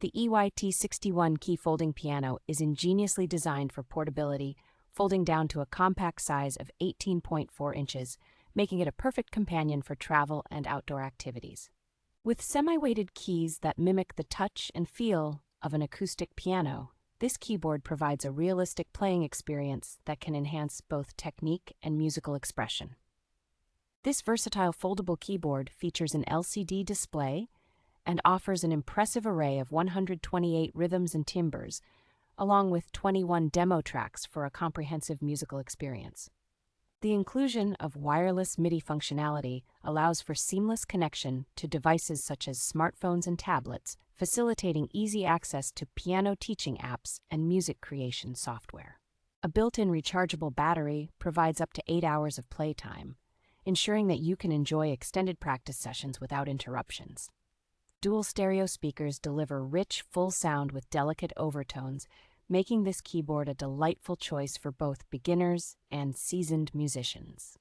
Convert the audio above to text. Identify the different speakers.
Speaker 1: The EYT61 key folding piano is ingeniously designed for portability, folding down to a compact size of 18.4 inches, making it a perfect companion for travel and outdoor activities. With semi-weighted keys that mimic the touch and feel of an acoustic piano, this keyboard provides a realistic playing experience that can enhance both technique and musical expression. This versatile foldable keyboard features an LCD display and offers an impressive array of 128 rhythms and timbres, along with 21 demo tracks for a comprehensive musical experience. The inclusion of wireless MIDI functionality allows for seamless connection to devices such as smartphones and tablets, facilitating easy access to piano teaching apps and music creation software. A built-in rechargeable battery provides up to 8 hours of playtime, ensuring that you can enjoy extended practice sessions without interruptions. Dual stereo speakers deliver rich, full sound with delicate overtones, making this keyboard a delightful choice for both beginners and seasoned musicians.